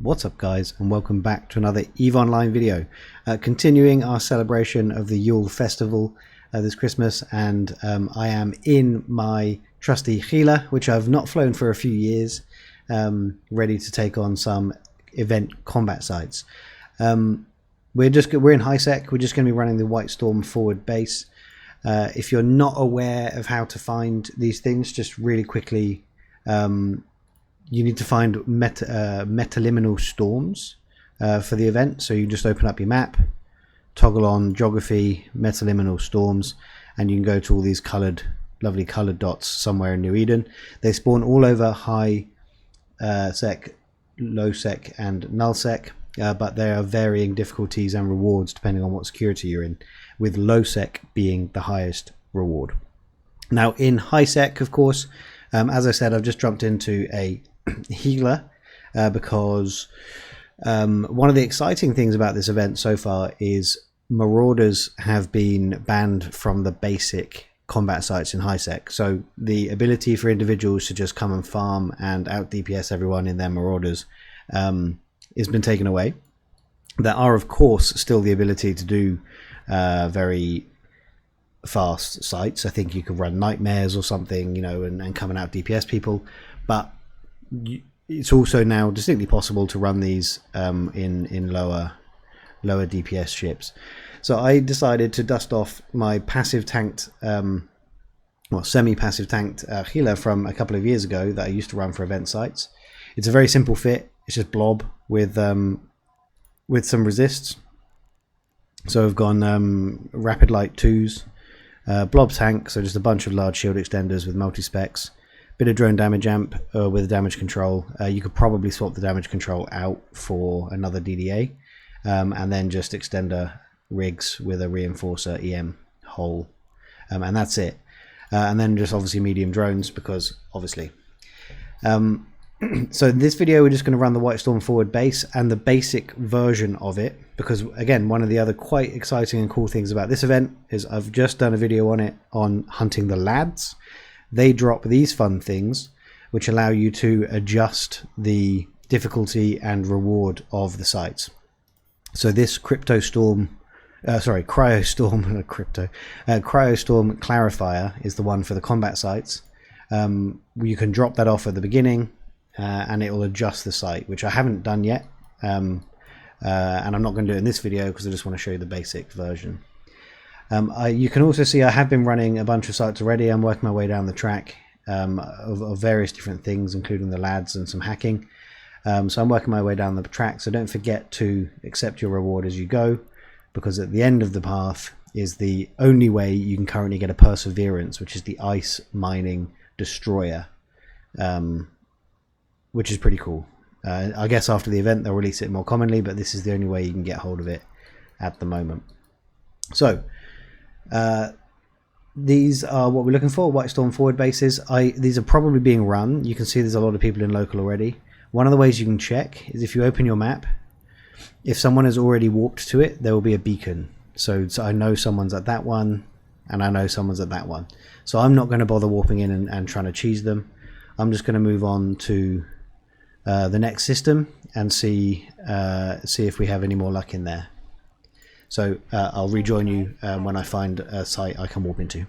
What's up guys, and welcome back to another EVE Online video. Continuing our celebration of the Yule festival this Christmas, and I am in my trusty Gila, which I've not flown for a few years, ready to take on some event combat sites. We're in high sec. We're just going to be running the Wightstorm forward base. If you're not aware of how to find these things, just really quickly, you need to find metaliminal storms for the event. So you just open up your map, toggle on geography, metaliminal storms, and you can go to all these lovely coloured dots somewhere in New Eden. They spawn all over high sec, low sec, and null sec, but there are varying difficulties and rewards depending on what security you're in, with low sec being the highest reward. Now in high sec, of course, as I said, I've just jumped into a healer because one of the exciting things about this event so far is marauders have been banned from the basic combat sites in high sec. So the ability for individuals to just come and farm and out DPS everyone in their marauders has been taken away. There are of course still the ability to do very fast sites. I think you could run nightmares or something, you know, and come and out DPS people, but it's also now distinctly possible to run these in lower DPS ships. So I decided to dust off my passive tanked, semi-passive tanked healer from a couple of years ago that I used to run for event sites. It's a very simple fit. It's just blob with some resists. So I've gone rapid light 2s, blob tank, so just a bunch of large shield extenders with multi-specs. Bit of drone damage amp with damage control. You could probably swap the damage control out for another DDA, and then just extender rigs with a reinforcer EM hole, and that's it. And then just obviously medium drones, because obviously. So in this video we're just going to run the Wightstorm forward base and the basic version of it, because again, one of the other quite exciting and cool things about this event is I've just done a video on it on hunting the lads. They drop these fun things which allow you to adjust the difficulty and reward of the sites. So this Cryostorm clarifier is the one for the combat sites. You can drop that off at the beginning and it will adjust the site, which I haven't done yet, and I'm not going to do it in this video because I just want to show you the basic version. You can also see I have been running a bunch of sites already. I'm working my way down the track of various different things, including the lads and some hacking. So I'm working my way down the track, so don't forget to accept your reward as you go, because at the end of the path is the only way you can currently get a perseverance, which is the ice mining destroyer, which is pretty cool. I guess after the event they'll release it more commonly, but this is the only way you can get hold of it at the moment. So these are what we're looking for, Wightstorm forward bases. These are probably being run. You can see there's a lot of people in local already. One of the ways you can check is if you open your map, if someone has already warped to it, there will be a beacon. So I know someone's at that one, and I know someone's at that one. So I'm not going to bother warping in and trying to cheese them. I'm just going to move on to the next system and see if we have any more luck in there. So I'll rejoin you when I find a site I can warp into.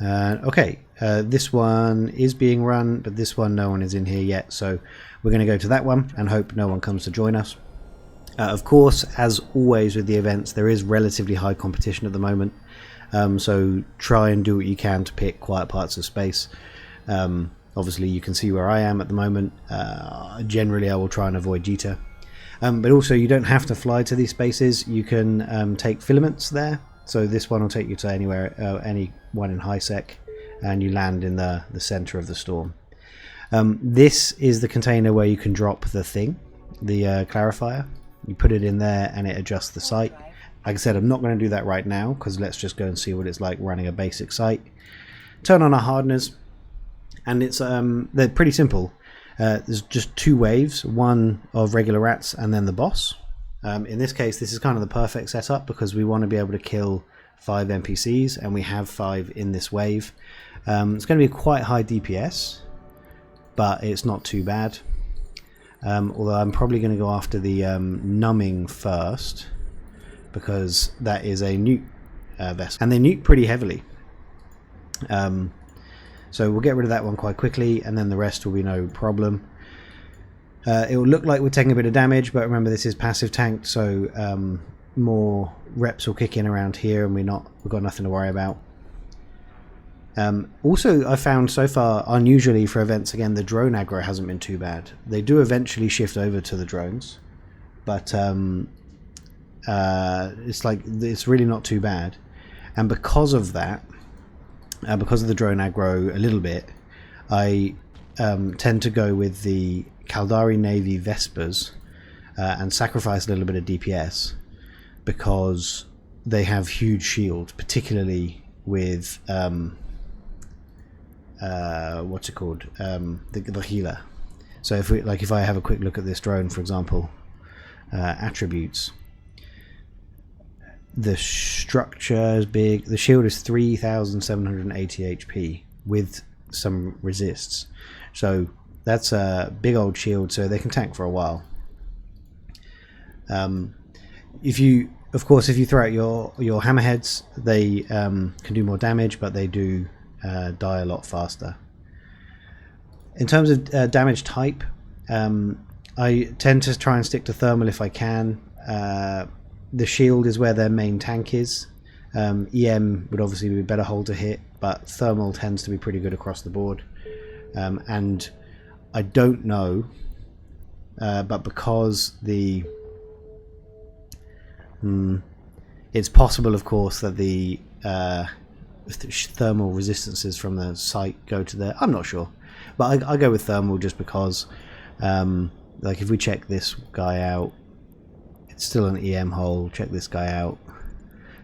Okay, this one is being run, but this one no one is in here yet, so we're going to go to that one and hope no one comes to join us. Of course, as always with the events, there is relatively high competition at the moment, so try and do what you can to pick quiet parts of space. Obviously you can see where I am at the moment. Generally I will try and avoid jitter. But also you don't have to fly to these spaces. You can take filaments there. So this one will take you to anywhere, any one in high sec, and you land in the center of the storm. This is the container where you can drop the thing, the clarifier. You put it in there and it adjusts the site. Like I said, I'm not going to do that right now because let's just go and see what it's like running a basic site. Turn on our hardeners, and it's they're pretty simple. There's just 2 waves, one of regular rats and then the boss. In this case, this is kind of the perfect setup because we want to be able to kill 5 NPCs, and we have 5 in this wave. It's going to be quite high DPS, but it's not too bad. Although I'm probably going to go after the numbing first, because that is a nuke vessel, and they nuke pretty heavily. So we'll get rid of that one quite quickly, and then the rest will be no problem. It will look like we're taking a bit of damage, but remember this is passive tanked, so more reps will kick in around here, and we've got nothing to worry about. Also, I found so far, unusually for events, again, the drone aggro hasn't been too bad. They do eventually shift over to the drones, but it's really not too bad. And because of that, because of the drone aggro a little bit, I tend to go with the Caldari Navy Vespers and sacrifice a little bit of DPS, because they have huge shield, particularly with what's it called, the healer. So if I have a quick look at this drone, for example, attributes, the structure is big, the shield is 3780 HP with some resists, so that's a big old shield, so they can tank for a while. If you throw out your hammerheads, they can do more damage, but they do die a lot faster. In terms of damage type, I tend to try and stick to thermal if I can. The shield is where their main tank is. EM would obviously be a better hole to hit, but thermal tends to be pretty good across the board. And I don't know, but because it's possible, of course, that the thermal resistances from the site go to there. I'm not sure, but I go with thermal just because, like, if we check this guy out, it's still an EM hole. Check this guy out,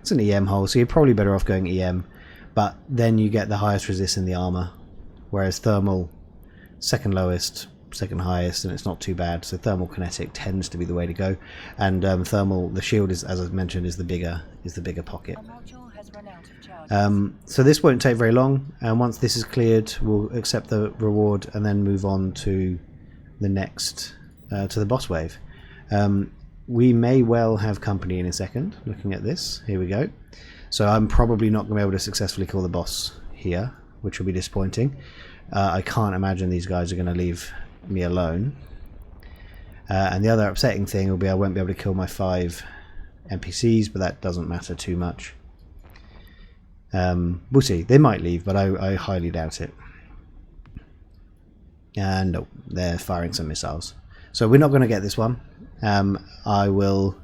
it's an EM hole, so you're probably better off going EM, but then you get the highest resist in the armor, whereas thermal, second lowest, second highest, and it's not too bad. So thermal kinetic tends to be the way to go, and thermal, the shield is, as I mentioned, is the bigger pocket. So this won't take very long, and once this is cleared, we'll accept the reward and then move on to the next, to the boss wave. We may well have company in a second. Looking at this, here we go. So I'm probably not going to be able to successfully kill the boss here, which will be disappointing. I can't imagine these guys are going to leave me alone. And the other upsetting thing will be I won't be able to kill my 5 NPCs, but that doesn't matter too much. We'll see. They might leave, but I highly doubt it. And no, they're firing some missiles. So we're not going to get this one. I will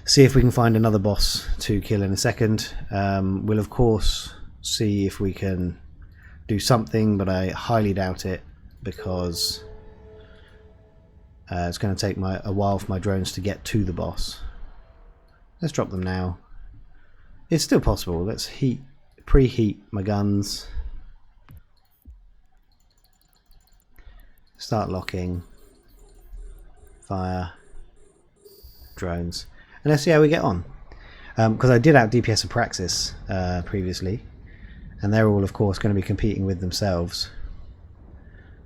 see if we can find another boss to kill in a second. We'll of course see if we can do something, but I highly doubt it, because it's going to take a while for my drones to get to the boss. Let's drop them now. It's still possible. Let's preheat my guns. Start locking. Fire. Drones. And let's see how we get on. Because I did out DPS and Praxis previously, and they're all, of course, going to be competing with themselves.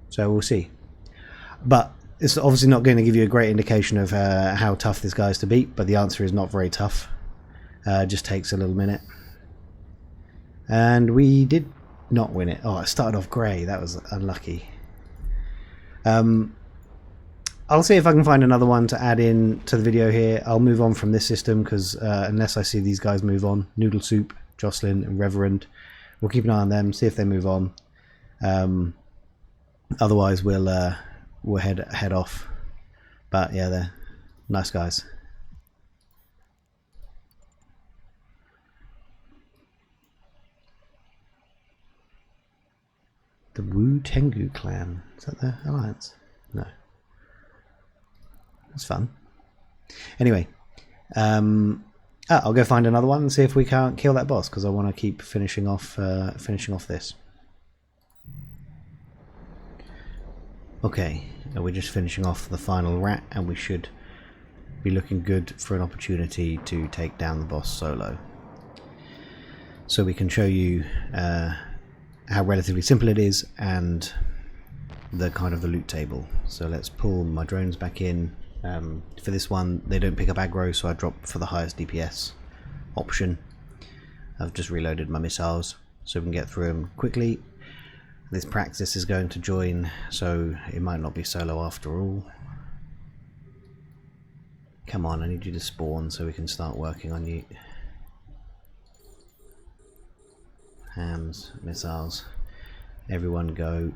So we'll see. But it's obviously not going to give you a great indication of how tough this guy is to beat, but the answer is not very tough. It just takes a little minute. And we did not win it. Oh, it started off grey. That was unlucky. I'll see if I can find another one to add in to the video here. I'll move on from this system, because unless I see these guys move on, Noodle Soup, Jocelyn and Reverend, we'll keep an eye on them, see if they move on. Otherwise we'll head off. But yeah, they're nice guys. The Wu Tengu clan, is that the alliance? No. That's fun. Anyway, I'll go find another one and see if we can't kill that boss, because I want to keep finishing off this. Okay, we're just finishing off the final rat, and we should be looking good for an opportunity to take down the boss solo. So we can show you how relatively simple it is, and the kind of the loot table. So let's pull my drones back in. For this one they don't pick up aggro, so I drop for the highest DPS option. I've just reloaded my missiles so we can get through them quickly. This Praxis is going to join, so it might not be solo after all. Come on, I need you to spawn so we can start working on you. Hams, missiles, everyone go,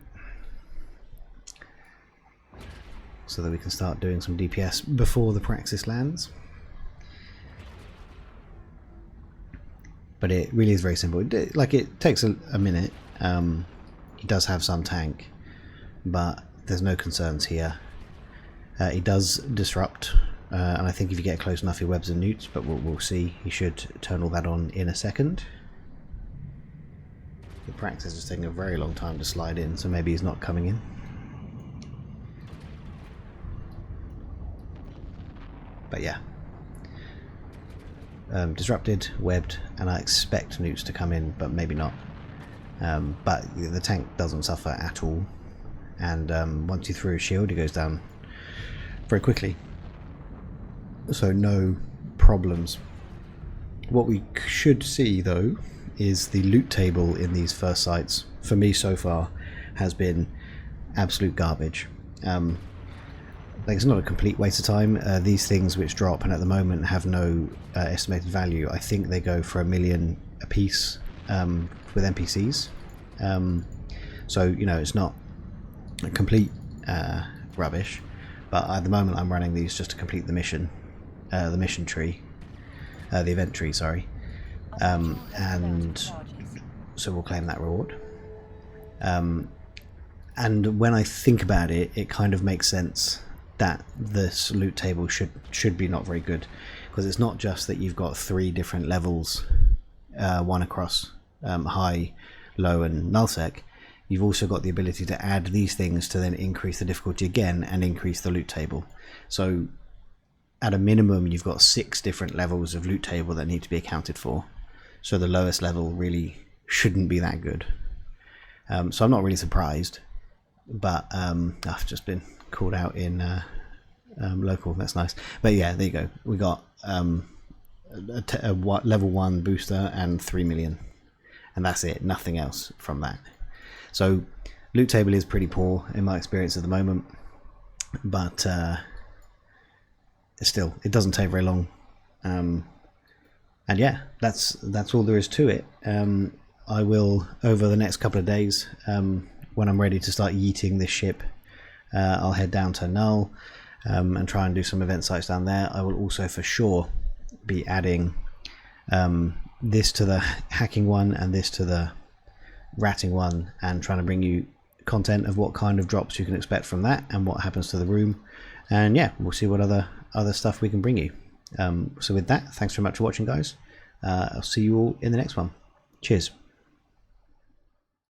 so that we can start doing some DPS before the Praxis lands. But it really is very simple. It takes a minute. He does have some tank, but there's no concerns here. He does disrupt, and I think if you get close enough he webs and newts, but we'll see. He should turn all that on in a second. The Praxis is taking a very long time to slide in, so maybe he's not coming in. But yeah. Disrupted, webbed, and I expect newts to come in, but maybe not. But the tank doesn't suffer at all, and once you throw a shield, it goes down very quickly. So no problems. What we should see though is the loot table in these first sites, for me so far, has been absolute garbage. It's not a complete waste of time. These things which drop and at the moment have no estimated value, I think they go for 1 million a piece with NPCs. So you know, it's not a complete rubbish, but at the moment I'm running these just to complete the mission tree, the event tree, sorry. And so we'll claim that reward. And when I think about it, it kind of makes sense that this loot table should be not very good, because it's not just that you've got 3 different levels, one across high, low and nullsec. You've also got the ability to add these things to then increase the difficulty again and increase the loot table. So at a minimum you've got 6 different levels of loot table that need to be accounted for. So the lowest level really shouldn't be that good. So I'm not really surprised, but I've just been called out in local. That's nice. But yeah, there you go. We got a level 1 booster and 3 million, and that's it. Nothing else from that. So loot table is pretty poor in my experience at the moment, but still, it doesn't take very long. And yeah, that's all there is to it. I will, over the next couple of days, when I'm ready to start yeeting this ship, I'll head down to Null and try and do some event sites down there. I will also for sure be adding this to the hacking one and this to the ratting one, and trying to bring you content of what kind of drops you can expect from that and what happens to the room. And yeah, we'll see what other stuff we can bring you. So with that, thanks very much for watching, guys. I'll see you all in the next one. Cheers.